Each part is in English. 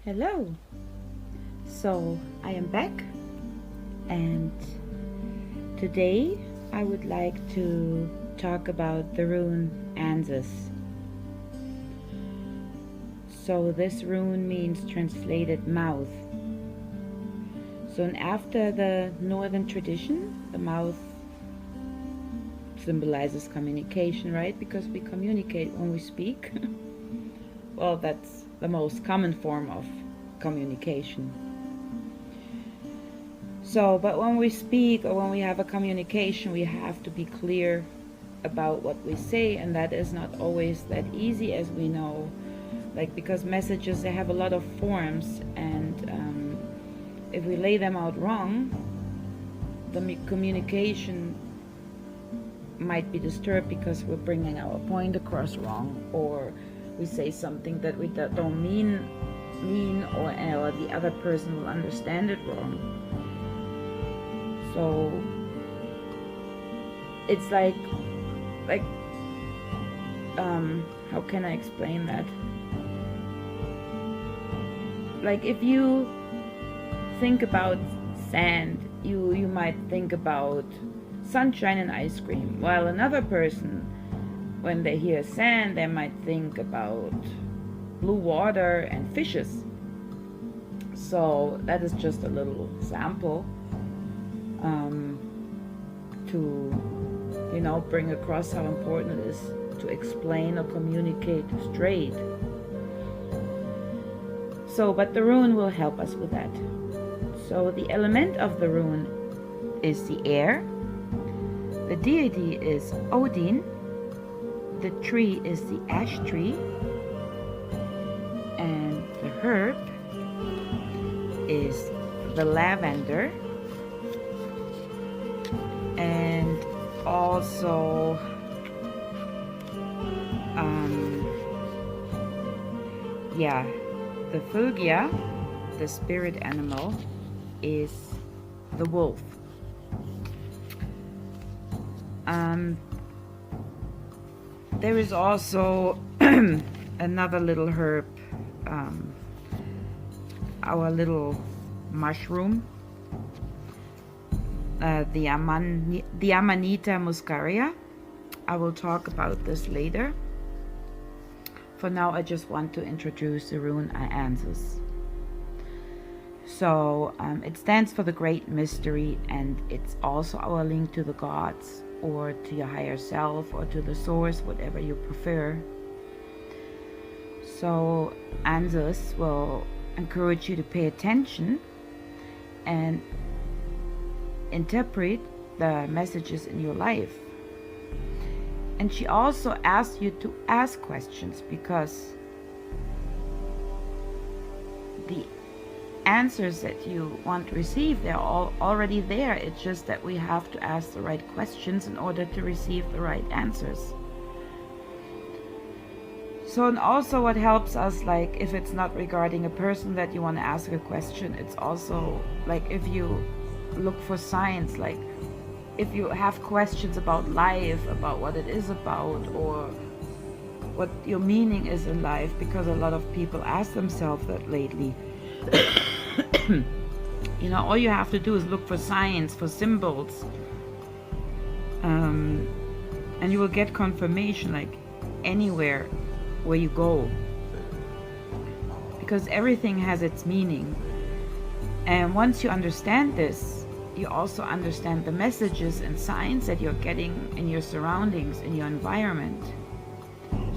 Hello. So I am back, and today I would like to talk about the rune Ansuz. So this rune means translated mouth. So after the northern tradition, the mouth symbolizes communication, right? Because we communicate when we speak. Well, that's the most common form of communication. So, but when we speak or when we have a communication, we have to be clear about what we say, and that is not always that easy, as we know. Like, because messages, they have a lot of forms, and if we lay them out wrong, the communication might be disturbed because we're bringing our point across wrong, or we say something that we don't mean, or the other person will understand it wrong. So it's like how can I explain that? Like, if you think about sand, you might think about sunshine and ice cream, while another person, when they hear sand, they might think about blue water and fishes. So that is just a little sample to bring across how important it is to explain or communicate straight. So, but the rune will help us with that. So the element of the rune is the air. The deity is Odin. The tree is the ash tree. And the herb is the lavender. And also the Fulgia, the spirit animal, is the wolf. There is also another little herb, our little mushroom, the Amanita muscaria. I will talk about this later. For now, I just want to introduce the rune Ansuz. So it stands for the great mystery, and it's also our link to the gods, or to your higher self, or to the source, whatever you prefer. So Ansuz will encourage you to pay attention and interpret the messages in your life. And she also asks you to ask questions, because the answers that you want to receive, they're all already there. It's just that we have to ask the right questions in order to receive the right answers. So, and also what helps us, like if it's not regarding a person that you want to ask a question, it's also like if you look for signs, like if you have questions about life, about what it is about, or what your meaning is in life, because a lot of people ask themselves that lately. All you have to do is look for signs, for symbols, and you will get confirmation, like anywhere where you go, because everything has its meaning. And once you understand this, you also understand the messages and signs that you're getting in your surroundings, in your environment.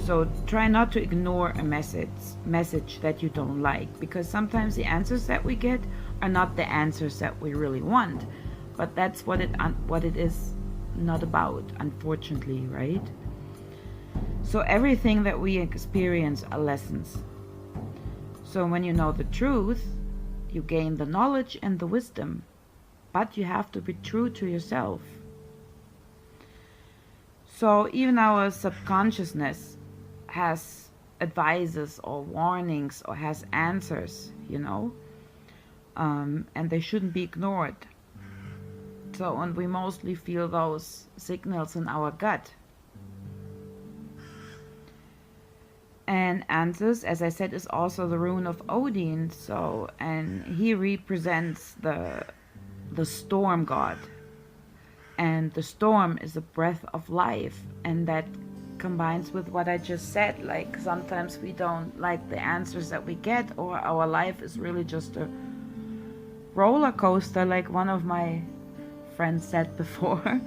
So try not to ignore a message that you don't like, because sometimes the answers that we get are not the answers that we really want. But that's what it is not about, unfortunately, right? So everything that we experience are lessons. So when you know the truth, you gain the knowledge and the wisdom, but you have to be true to yourself. So even our subconsciousness has advices or warnings, or has answers, and they shouldn't be ignored. So, and we mostly feel those signals in our gut. And Ansuz, as I said, is also the rune of Odin. So, and he represents the storm god. And the storm is a breath of life, and that combines with what I just said. Like, sometimes we don't like the answers that we get, or our life is really just a roller coaster, like one of my friends said before.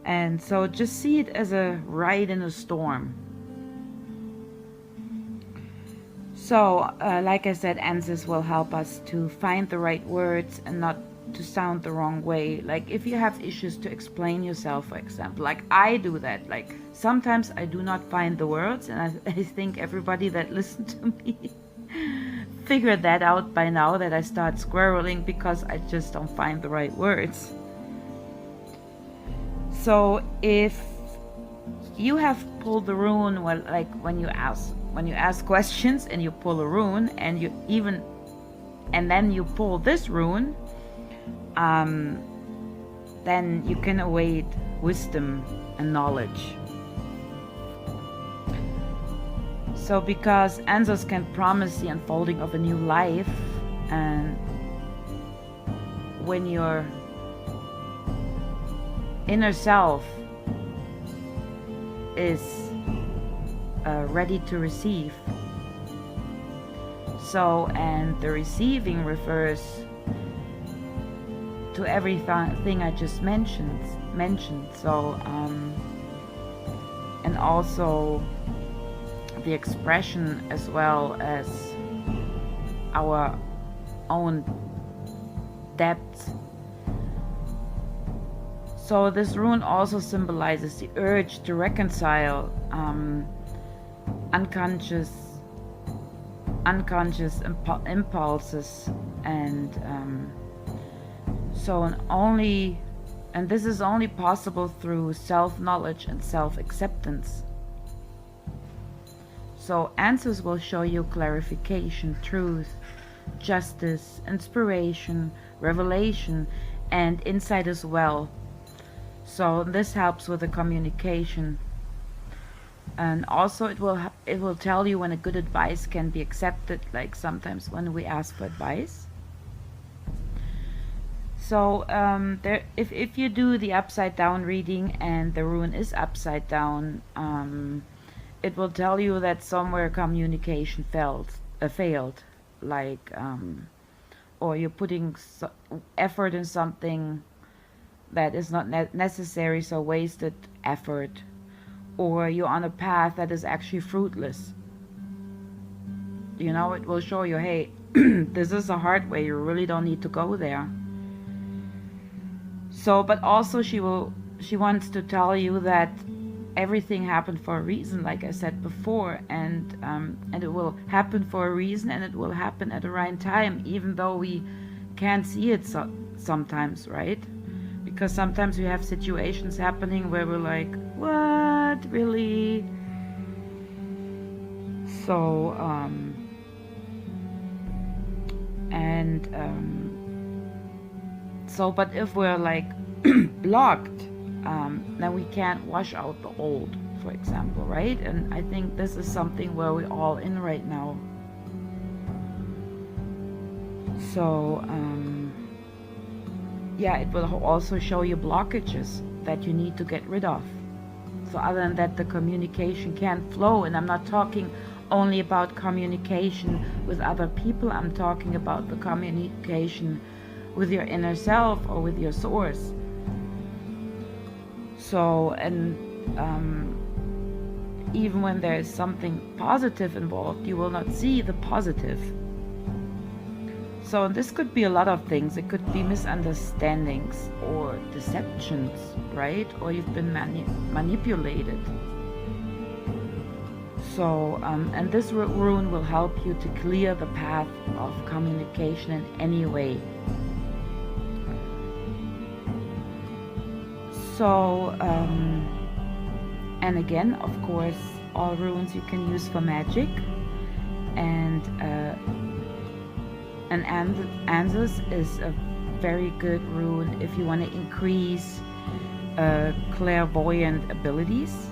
And so just see it as a ride in a storm. So like I said, Ansuz will help us to find the right words and not to sound the wrong way. Like if you have issues to explain yourself, for example, like I do that. Like sometimes I do not find the words, and I think everybody that listened to me figured that out by now, that I start squirreling because I just don't find the right words. So if you have pulled the rune, well, like when you ask questions and you pull a rune, and then you pull this rune, then you can await wisdom and knowledge. So because Ansuz can promise the unfolding of a new life, and when your inner self is ready to receive. So, and the receiving refers to everything I just mentioned. So, and also the expression, as well as our own depth. So this rune also symbolizes the urge to reconcile unconscious impulses, and and this is only possible through self-knowledge and self-acceptance. So Ansuz will show you clarification, truth, justice, inspiration, revelation, and insight as well. So this helps with the communication. And also it will tell you when a good advice can be accepted, like sometimes when we ask for advice. So if you do the upside down reading and the rune is upside down, it will tell you that somewhere communication failed, like or you're putting effort in something that is not necessary, so wasted effort, or you're on a path that is actually fruitless. You know, it will show you, hey, this is a hard way, you really don't need to go there. So, but also she wants to tell you that everything happened for a reason, like I said before, and it will happen for a reason, and it will happen at the right time, even though we can't see it sometimes, right? Because sometimes we have situations happening where we're like, what, really? So but if we're like blocked, then we can't wash out the old, for example, right? And I think this is something where we're all in right now. So yeah, it will also show you blockages that you need to get rid of. So other than that, the communication can't flow. And I'm not talking only about communication with other people, I'm talking about the communication with your inner self or with your source. So, and even when there is something positive involved, you will not see the positive. So this could be a lot of things. It could be misunderstandings or deceptions, right? Or you've been manipulated. So, and this rune will help you to clear the path of communication in any way. So, and again, of course, all runes you can use for magic, and Ansuz is a very good rune if you want to increase clairvoyant abilities,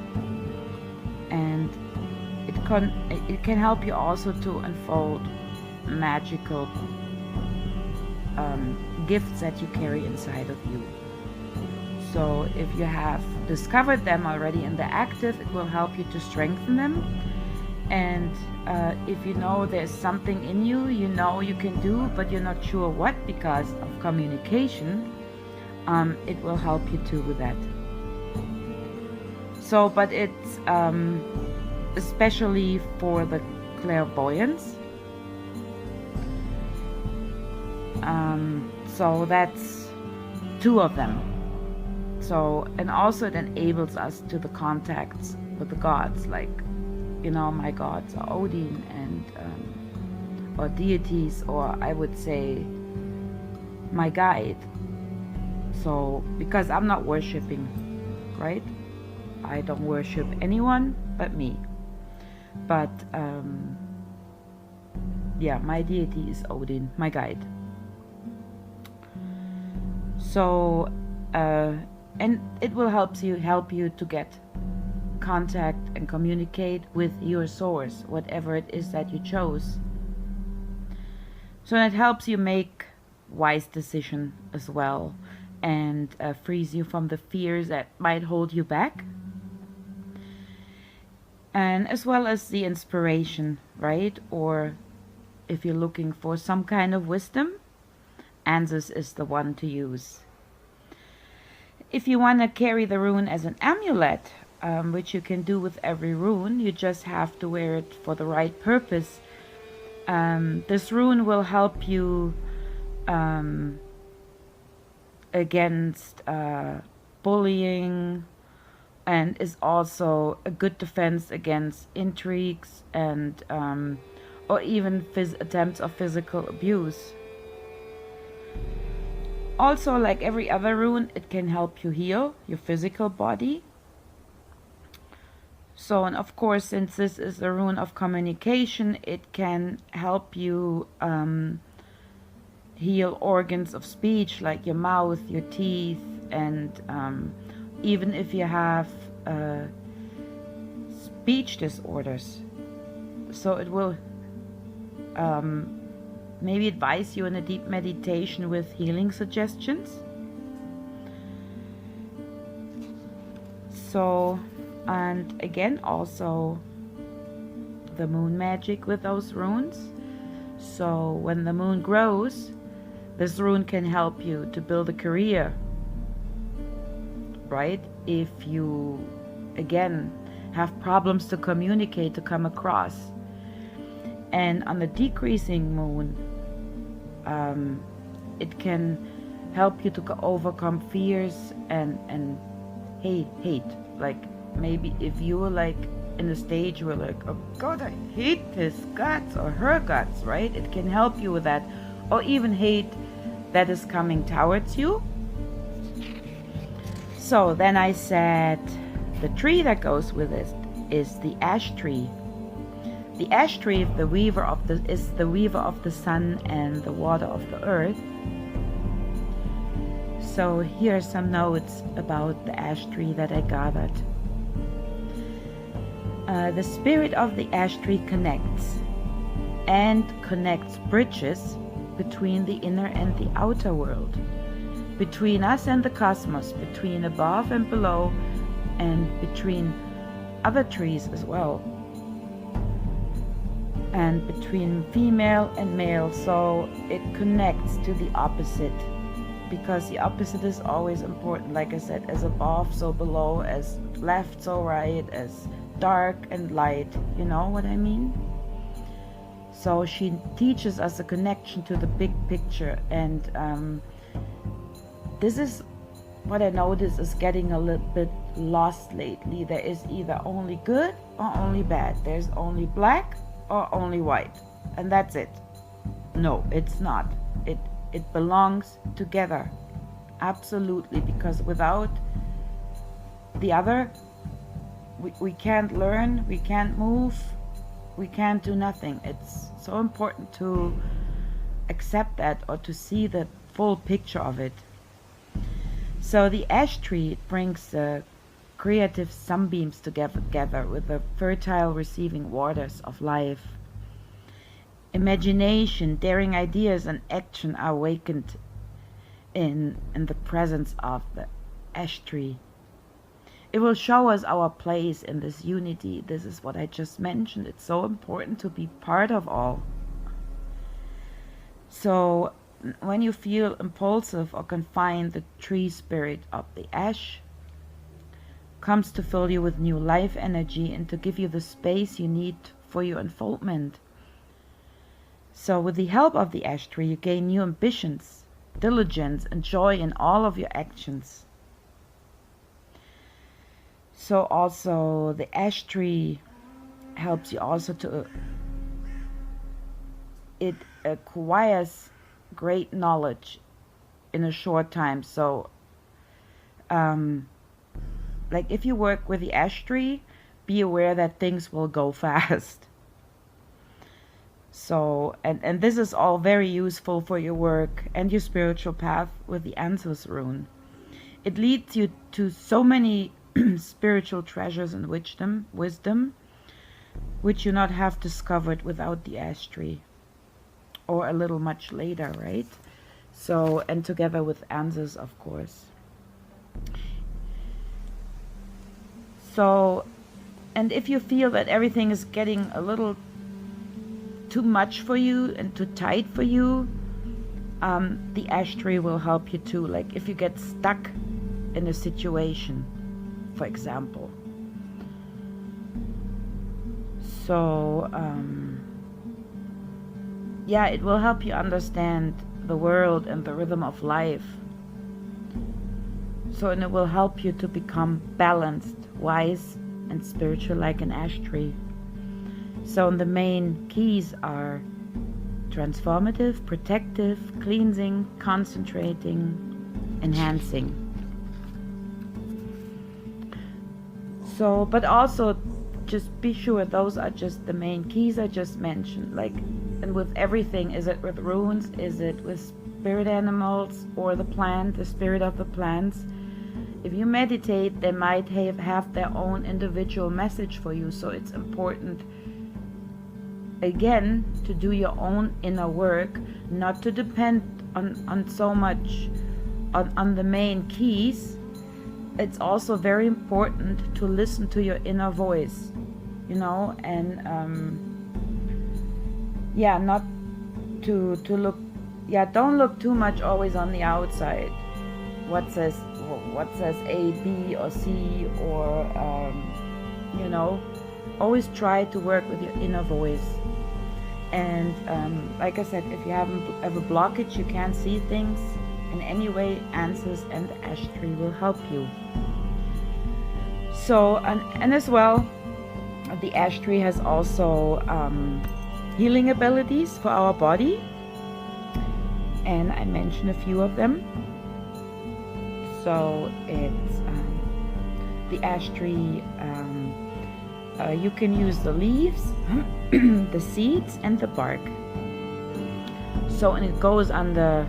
and it it can help you also to unfold magical gifts that you carry inside of you. So if you have discovered them already in the active, it will help you to strengthen them. And if you know there's something in you, you know you can do, but you're not sure what because of communication, it will help you too with that. So, but it's especially for the clairvoyance. So that's 2 of them. So, and also it enables us to the contacts with the gods, like, you know, my gods are Odin and or deities, or I would say my guide. So, because I'm not worshipping, right? I don't worship anyone but me. But yeah, my deity is Odin, my guide. So, and it will help you to get contact and communicate with your source, whatever it is that you chose. So it helps you make wise decisions as well, and frees you from the fears that might hold you back, and as well as the inspiration, right? Or if you're looking for some kind of wisdom, Ansuz is the one to use. If you want to carry the rune as an amulet, which you can do with every rune, you just have to wear it for the right purpose. This rune will help you against bullying, and is also a good defense against intrigues and or even attempts of physical abuse. Also, like every other rune, it can help you heal your physical body. So, and of course, since this is a rune of communication, it can help you heal organs of speech, like your mouth, your teeth, and even if you have speech disorders. So it will maybe advise you in a deep meditation with healing suggestions. So, and again, also the moon magic with those runes. So when the moon grows, this rune can help you to build a career, right? If you, again, have problems to communicate, to come across. And on the decreasing moon, it can help you to overcome fears and hate. Like maybe if you were like in a stage where like, oh God, I hate his guts or her guts, right? It can help you with that. Or even hate that is coming towards you. So then I said the tree that goes with it is the ash tree. The ash tree is the weaver of the sun and the water of the earth. So here are some notes about the ash tree that I gathered. The spirit of the ash tree connects bridges between the inner and the outer world, between us and the cosmos, between above and below, and between other trees as well, and between female and male. So it connects to the opposite, because the opposite is always important. Like I said, as above, so below, as left, so right, as dark and light. You know what I mean? So she teaches us a connection to the big picture, and this is what I notice is getting a little bit lost lately. There is either only good or only bad. There's only black or only white, and that's it. No, it's not. It belongs together, absolutely, because without the other, we can't learn, we can't move, we can't do nothing. It's so important to accept that, or to see the full picture of it. So the ash tree brings the creative sunbeams together with the fertile receiving waters of life. Imagination, daring ideas, and action are awakened in the presence of the ash tree. It will show us our place in this unity. This is what I just mentioned. It's so important to be part of all. So when you feel impulsive or confined, the tree spirit of the ash comes to fill you with new life energy and to give you the space you need for your unfoldment. So with the help of the ash tree, you gain new ambitions, diligence, and joy in all of your actions. So also the ash tree helps you also to, it acquires great knowledge in a short time. So like if you work with the ash tree, be aware that things will go fast. So, and this is all very useful for your work and your spiritual path with the Ansuz rune. It leads you to so many spiritual treasures and wisdom, which you not have discovered without the ash tree, or a little much later, right? So, and together with Ansuz, of course. So, and if you feel that everything is getting a little too much for you and too tight for you, the ash tree will help you too. Like if you get stuck in a situation, for example. So, yeah, it will help you understand the world and the rhythm of life. So, and it will help you to become balanced, wise, and spiritual like an ash tree. So the main keys are transformative, protective, cleansing, concentrating, enhancing. So, but also just be sure those are just the main keys I just mentioned. Like, and with everything, is it with runes, is it with spirit animals, or the plant, the spirit of the plants? If you meditate, they might have their own individual message for you. So it's important, again, to do your own inner work, not to depend on so much on the main keys. It's also very important to listen to your inner voice, you know, and yeah, not to look, yeah, don't look too much always on the outside. What says A, B, or C, or you know, always try to work with your inner voice. And like I said, if you have a blockage, you can't see things in any way, Ansuz and the ash tree will help you. So, and as well, the ash tree has also healing abilities for our body, and I mentioned a few of them. So it's the ash tree, you can use the leaves, the seeds, and the bark. So, and it goes under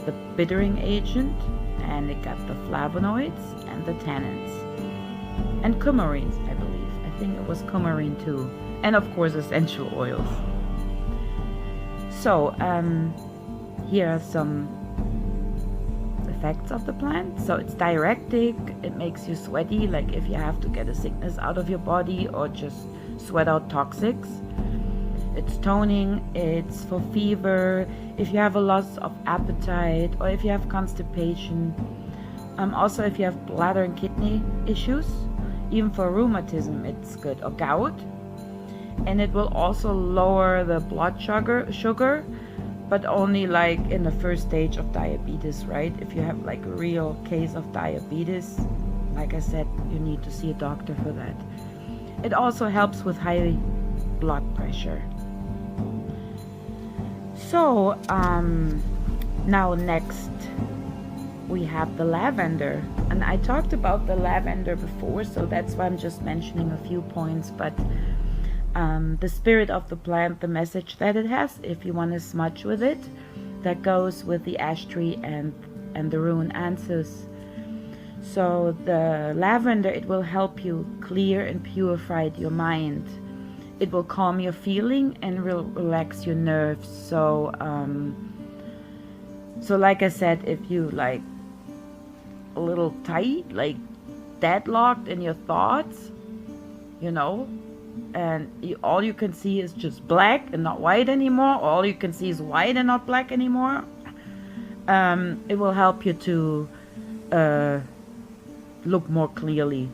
the bittering agent, and it got the flavonoids and the tannins and coumarines, I believe. I think it was coumarine too, and of course essential oils. So here are some effects of the plant. So it's diuretic, it makes you sweaty, like if you have to get a sickness out of your body or just sweat out toxics. It's toning, it's for fever, if you have a loss of appetite, or if you have constipation. Also if you have bladder and kidney issues, even for rheumatism it's good, or gout. And it will also lower the blood sugar, but only like in the first stage of diabetes, right? If you have like a real case of diabetes, like I said, you need to see a doctor for that. It also helps with high blood pressure. So now next we have the lavender, and I talked about the lavender before, so that's why I'm just mentioning a few points. But the spirit of the plant, the message that it has, if you want to smudge with it, that goes with the ash tree and the rune Ansuz. So the lavender, it will help you clear and purify your mind. It will calm your feeling and will relax your nerves. So like I said, if you like a little tight, like deadlocked in your thoughts, you know, and all you can see is just black and not white anymore, or all you can see is white and not black anymore, it will help you to look more clearly.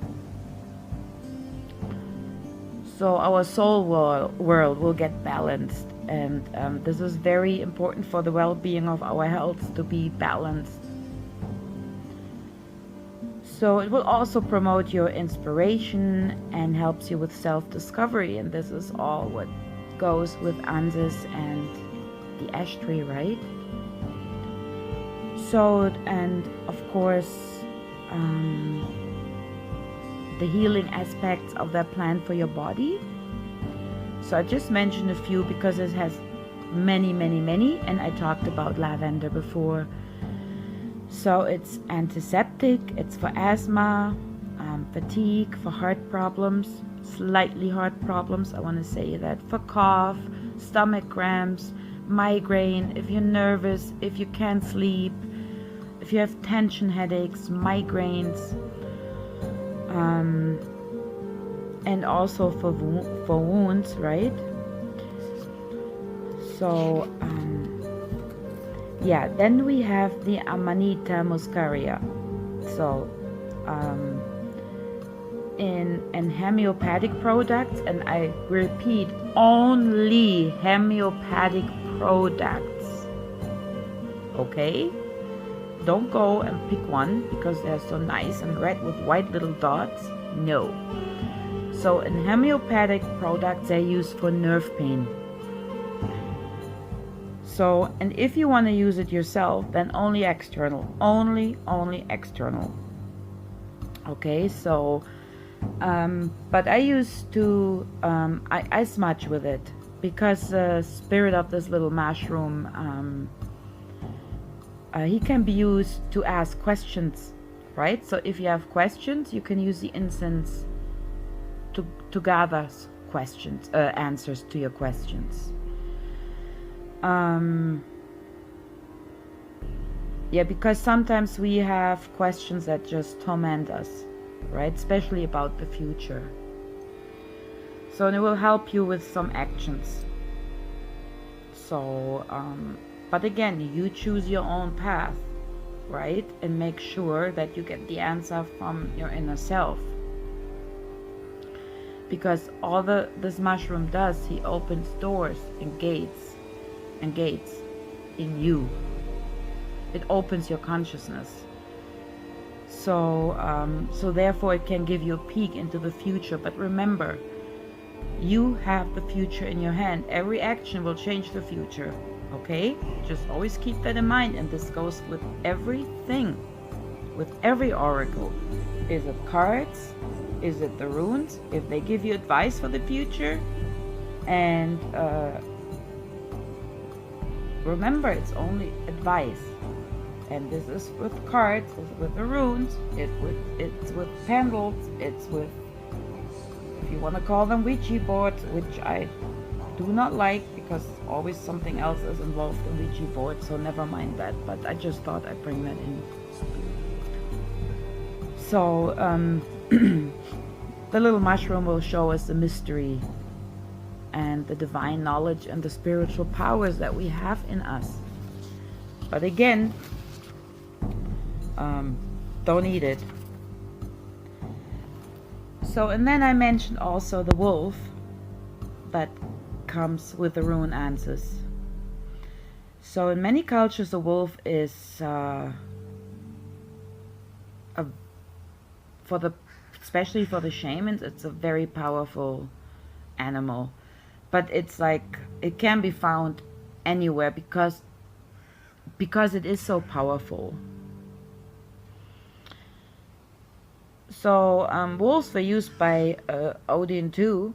So our soul world will get balanced, and this is very important for the well-being of our health, to be balanced. So it will also promote your inspiration and helps you with self-discovery, and this is all what goes with Ansuz and the AshTree, right? So, and of course, the healing aspects of that plant for your body. So I just mentioned a few because it has many, and I talked about lavender before. So it's antiseptic, it's for asthma, fatigue, for heart problems, slightly heart problems, I want to say that, for cough, stomach cramps, migraine, if you're nervous, if you can't sleep, if you have tension headaches, migraines, and also for wounds, right? So yeah, then we have the Amanita muscaria. So in homeopathic products, and I repeat, only homeopathic products, okay? Don't go and pick one because they're so nice and red with white little dots. No. So in homeopathic products, they're used for nerve pain. So, and if you want to use it yourself, then only external, only external. Okay, so, but I used to, I smudge with it because the spirit of this little mushroom, he can be used to ask questions, right? So if you have questions, you can use the incense to gather questions, answers to your questions. Yeah, because sometimes we have questions that just torment us, right? Especially about the future. So it will help you with some actions. So, but again, you choose your own path, right? And make sure that you get the answer from your inner self. Because all this mushroom does, he opens doors and gates in you. It opens your consciousness. So so therefore it can give you a peek into the future. But remember, you have the future in your hand. Every action will change the future. Okay? Just always keep that in mind. And this goes with everything, with every oracle. Is it cards? Is it the runes? If they give you advice for the future, and remember, it's only advice. And this is with cards, it's with the runes, it's with pendles, it's with, if you want to call them, Ouija boards, which I do not like because always something else is involved in Ouija boards, so never mind that, but I just thought I'd bring that in. So the little mushroom will show us the mystery and the divine knowledge and the spiritual powers that we have in us. But again, don't eat it. So, and then I mentioned also the wolf that comes with the rune Ansuz. So in many cultures, the wolf is especially for the shamans, it's a very powerful animal. But it's like, it can be found anywhere because it is so powerful. So wolves were used by Odin too,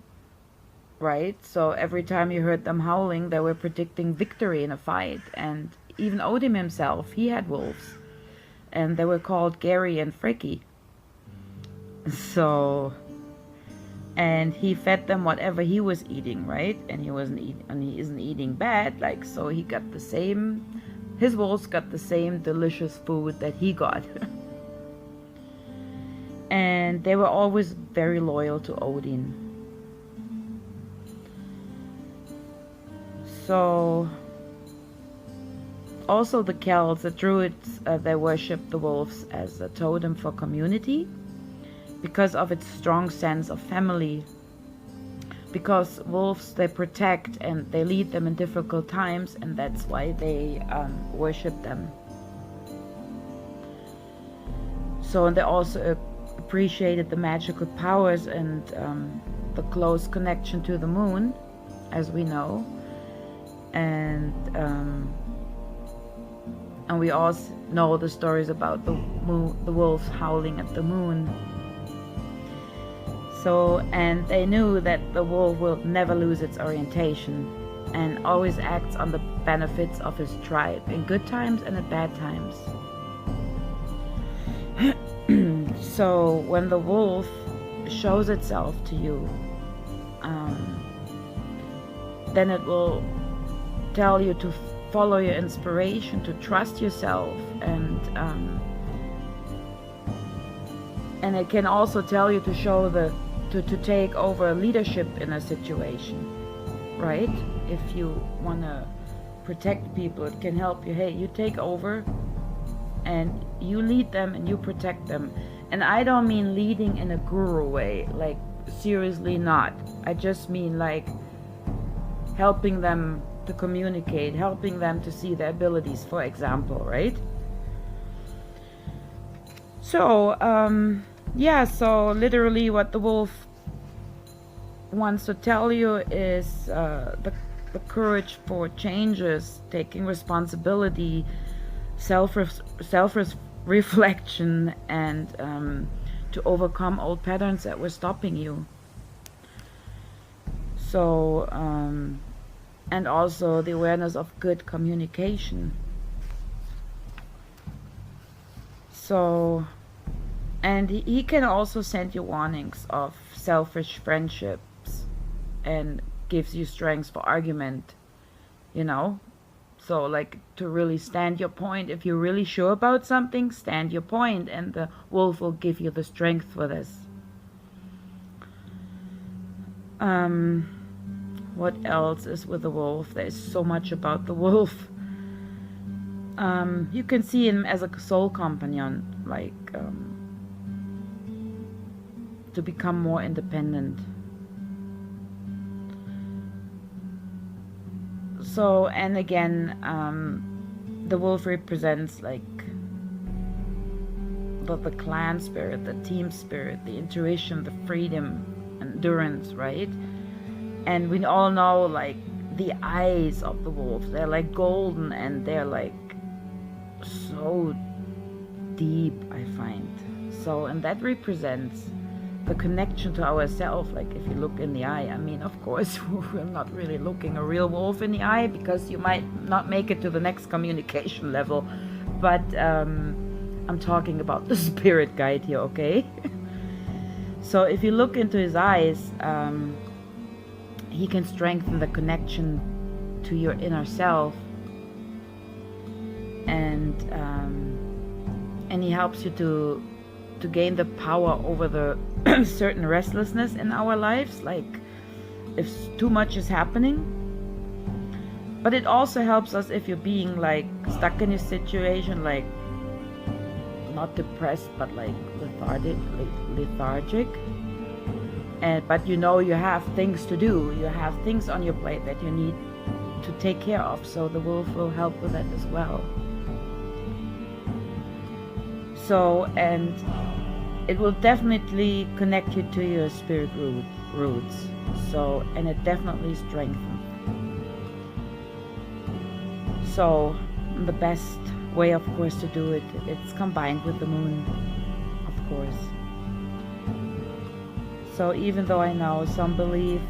right? So every time you heard them howling, they were predicting victory in a fight. And even Odin himself, he had wolves. and they were called Gary and Fricky. So, and he fed them whatever he was eating, right? And he wasn't eating, and he isn't eating bad, like, so he got the same, his wolves got the same delicious food that he got. And they were always very loyal to Odin. So also the Celts, the Druids, they worshipped the wolves as a totem for community because of its strong sense of family. Because wolves, they protect and they lead them in difficult times, and that's why they worship them. So, and they also appreciated the magical powers and the close connection to the moon, as we know. And we also know the stories about the wolves howling at the moon. So, and they knew that the wolf will never lose its orientation and always acts on the benefits of his tribe in good times and in bad times. So when the wolf shows itself to you, then it will tell you to follow your inspiration, to trust yourself, and it can also tell you to show to take over leadership in a situation, right? If you want to protect people, it can help you. Hey, you take over and you lead them and you protect them. And I don't mean leading in a guru way, like seriously not. I just mean like helping them to communicate, helping them to see their abilities, for example, right? So, yeah, so literally what the wolf wants to tell you is the courage for changes, taking responsibility, self-reflection, and to overcome old patterns that were stopping you. So, and also the awareness of good communication. So, and he can also send you warnings of selfish friendships and gives you strength for argument, you know. So like to really stand your point. If you're really sure about something, stand your point, and the wolf will give you the strength for this. What else is with the wolf? There's so much about the wolf. You can see him as a soul companion, like to become more independent. So, and again, the wolf represents like the clan spirit, the team spirit, the intuition, the freedom, endurance, right? And we all know like the eyes of the wolf, they're like golden and they're like so deep, I find. So, and that represents the connection to ourselves. Like if you look in the eye, I mean, of course we're not really looking a real wolf in the eye because you might not make it to the next communication level, but I'm talking about the spirit guide here, okay? So if you look into his eyes, he can strengthen the connection to your inner self, and he helps you to gain the power over the certain restlessness in our lives, like if too much is happening. But it also helps us if you're being like stuck in a situation, like not depressed but like lethargic, but you know you have things to do, you have things on your plate that you need to take care of, so the wolf will help with that as well. So, and it will definitely connect you to your spirit roots. So, and it definitely strengthens. So, the best way, of course, to do it, it's combined with the moon, of course. So, even though I know some believe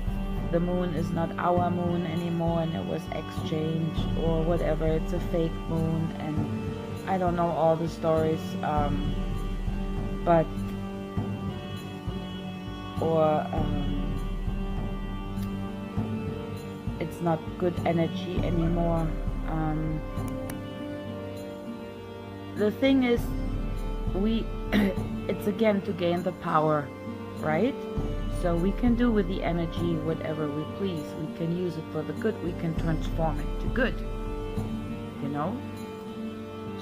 the moon is not our moon anymore and it was exchanged or whatever, it's a fake moon, and I don't know all the stories, but or it's not good energy anymore. The thing is, we it's again to gain the power, right? So we can do with the energy whatever we please. We can use it for the good. We can transform it to good, you know.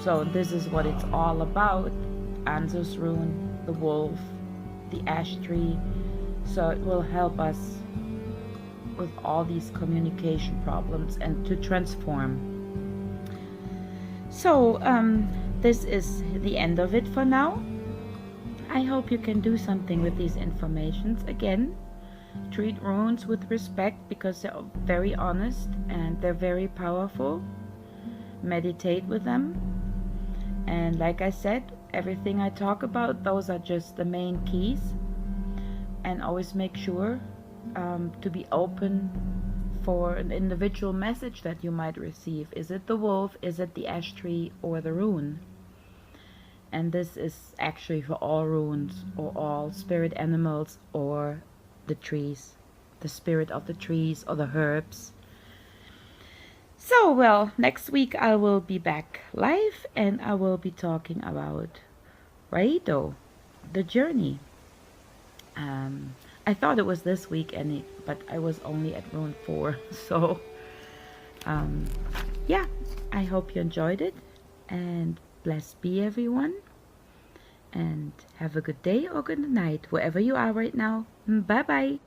So this is what it's all about. Ansuz, Rune, the wolf, the ash tree. So it will help us with all these communication problems and to transform. So this is the end of it for now. I hope you can do something with these informations. Again, treat runes with respect because they're very honest and they're very powerful. Meditate with them. And like I said, everything I talk about, those are just the main keys. And always make sure to be open for an individual message that you might receive. Is it the wolf, is it the ash tree, or the rune? And this is actually for all runes or all spirit animals or the trees, the spirit of the trees or the herbs. So, well, next week I will be back live and I will be talking about Raido, the journey. I thought it was this week, but I was only at Rune 4. So, yeah, I hope you enjoyed it. And blessed be everyone. And have a good day or good night, wherever you are right now. Bye-bye.